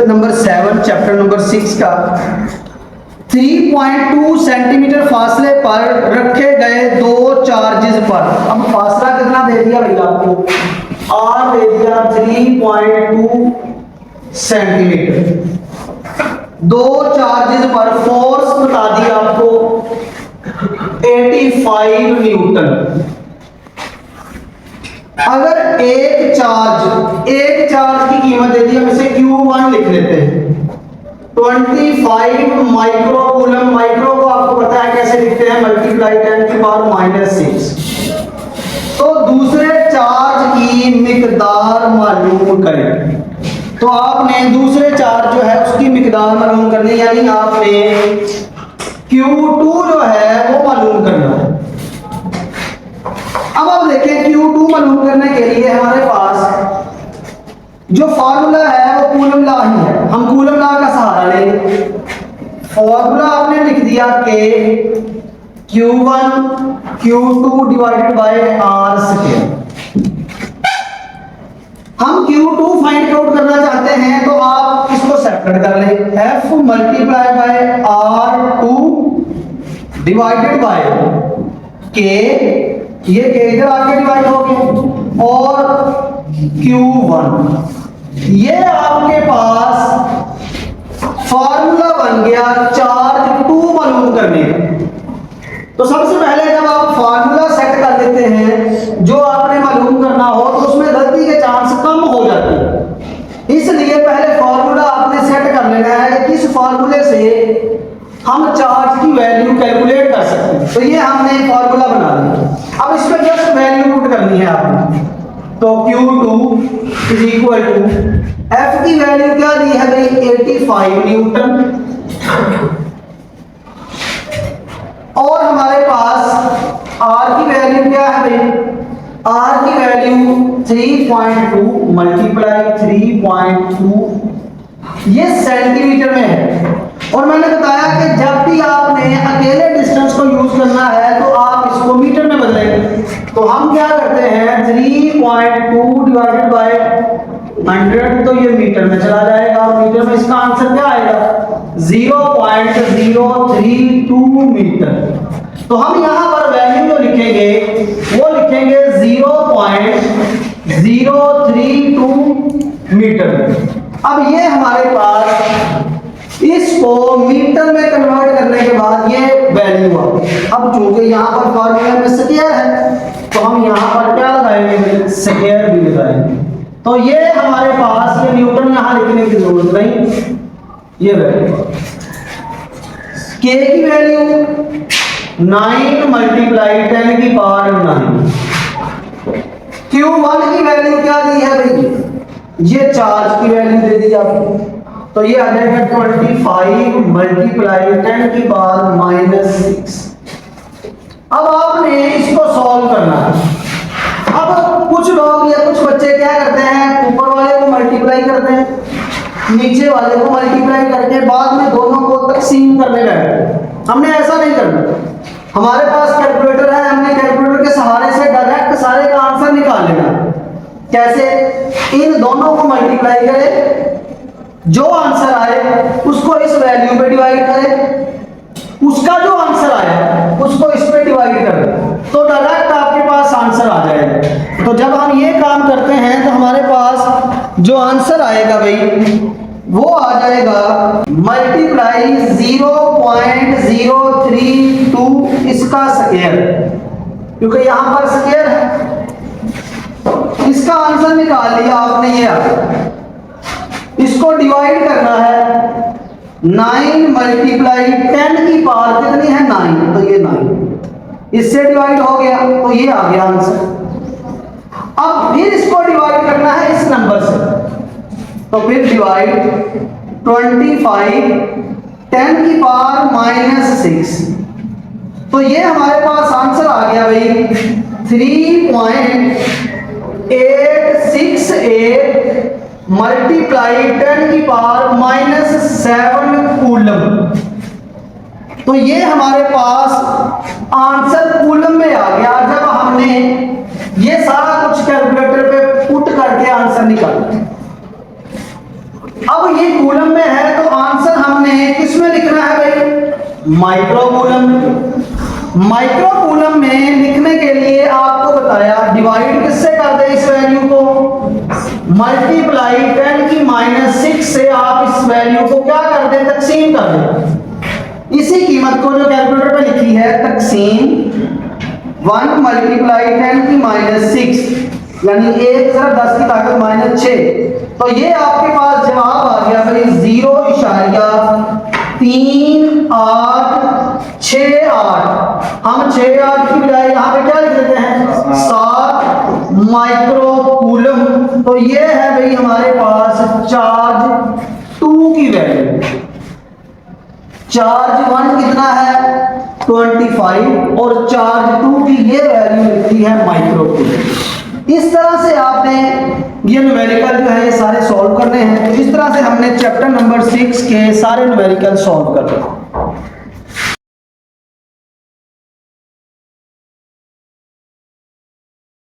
Number 7 chapter number 6 का 3.2 centimetre फासले पर रखे गए दो चार्जेस पर, अब फासला कितना दे दिया भाई आपको, आर दे दिया 3.2 सेंटीमीटर, दो चार्जेस पर फोर्स बता दी आपको 85 न्यूटन। अगर एक चार्ज की कीमत दे दी, हम इसे Q1 लिख लेते हैं, 25 माइक्रो कूलम, माइक्रो को आपको पता है कैसे लिखते हैं, मल्टीप्लाई 10⁻⁶। तो दूसरे चार्ज की मिकदार मालूम करें, तो आपने दूसरे चार्ज जो है उसकी मिकदार मालूम करनी, यानी आपने Q2 जो है वो मालूम करना है। अब आप देखें Q2 मालूम करने के लिए हमारे पास जो फार्मूला है वो कूलम लॉ ही है, हम कूलम लॉ का सहारा लेंगे। फार्मूला आपने लिख दिया कि Q1 Q2 divided by R square. हम Q2 फाइंड आउट करना चाहते हैं तो आप इसको सेपरेट कर लें, F multiply by R2 divided by K, ये K इधर आके डिवाइड हो गया, और Q1, ये आपके पास फार्मूला बन गया चार्ज 2 मालूम करने का। तो सबसे पहले जब आप फार्मूला सेट कर देते हैं, जो आपने मालूम करना हो तो उसमें गलती के चांस कम हो जाते हैं, इसलिए पहले फार्मूला आपने सेट कर लेना है कि किस फार्मूले से हम चार्ज की वैल्यू कैलकुलेट कर सकते हैं। तो ये हमने फार्मूला बना लिया, अब इस पर जस्ट वैल्यू पुट करनी है आपने। तो Q2 is equal to F की वैल्यू क्या दी है भाई, 85 न्यूटन, और हमारे पास R की वैल्यू क्या है भाई, R की वैल्यू 3.2 मल्टीप्लाई 3.2, ये सेंटीमीटर में है। और मैंने बताया कि जब भी आपने अकेले डिस्टेंस को यूज करना है तो आप इसको मीटर में बदलेंगे। तो हम क्या करते हैं, 3.2 डिवाइडेड बाय 100, तो ये मीटर में चला जाएगा, और मीटर में इसका आंसर क्या आएगा, 0.032 मीटर। तो हम यहां पर वैल्यू जो लिखेंगे वो लिखेंगे 0.032 मीटर। अब ये हमारे पास इसको मीटर में कन्वर्ट करने के बाद ये वैल्यू आ गई। अब चूंकि यहाँ पर फॉर्मूले में स्क्वायर है तो हम यहाँ पर क्या लगाएंगे, स्क्वायर भी लगाएंगे। तो ये हमारे पास ये न्यूटन यहाँ लिखने की जरूरत नहीं, ये वैल्यू के की वैल्यू 9 मल्टीप्लाई 10⁻⁹। Q1 की वैल्यू क्या दी है भाई, ये चार्ज की वैल्यू दे दी आपको, तो ये आ जाएगा 25 मल्टीप्लाई 10⁻⁶। अब आपने इसको सॉल्व करना है। अब कुछ लोग या कुछ बच्चे क्या करते हैं, ऊपर वाले को मल्टीप्लाई करते हैं, नीचे वाले को मल्टीप्लाई करके बाद में दोनों को तकसीम करने लगते हैं। हमने ऐसा नहीं करना, हमारे पास कैलकुलेटर है, हमने कैलकुलेटर के सहारे से डायरेक्ट सारे का आंसर निकाल लेना। कैसे, इन दोनों को मल्टीप्लाई करें, जो आंसर आए उसको इस वैल्यू पे डिवाइड करें, उसका जो आंसर आया उसको इस पे डिवाइड करें, तो डायरेक्ट आपके पास आंसर आ जाएगा। तो जब हम ये काम करते हैं तो हमारे पास जो आंसर आएगा भाई वो आ जाएगा मल्टीप्लाई 0.032 इसका स्क्वायर, क्योंकि यहां पर स्क्वायर है, इसका आंसर निकाल लिया आपने, ये इसको डिवाइड करना है 9 मल्टीप्लाई 10 की पावर कितनी है, 9, तो ये 9 इससे डिवाइड हो गया, तो ये आ गया आंसर। अब फिर इसको डिवाइड करना है इस नंबर से, तो फिर डिवाइड 25 10⁻⁻⁶, तो ये हमारे पास आंसर आ गया भाई 3.868 मल्टीप्लाई 10⁻⁷ कूलम। तो ये हमारे पास आंसर कूलम में आ गया जब हमने ये सारा कुछ कैलकुलेटर पे पुट करके आंसर निकाला। अब ये कूलम में है तो आंसर हमने किस में लिखना है भाई, माइक्रो कूलम में। माइक्रो कूलम में लिखने के लिए आपको बताया डिवाइड किससे कर दे इस वैल्यू को, मल्टीप्लाई 10 की -6 से आप इस वैल्यू को क्या कर दे, तकसीम कर दे। इसी कीमत को जो कैलकुलेटर पे लिखी है तकसीम 1 मल्टीप्लाई 10 की -6 यानी 1 × 10 की ताकत -6, तो ये आपके पास जवाब आ गया भाई 0.3868। हम 68 की बजाय यहाँ पे क्या लिख देते हैं 7 माइक्रो कूलम। तो ये है भाई हमारे पास चार्ज 2 की वैल्यू। चार्ज 1 कितना है 25 और चार्ज 2 की ये वैल्यू लिखी है माइक्रो कूलम। इस तरह से आपने ये न्यूमेरिकल जो है ये सारे सॉल्व करने हैं। तो इस तरह से हमने चैप्टर नंबर 6 के सारे न्यूमेरिकल सॉल्व कर दिए।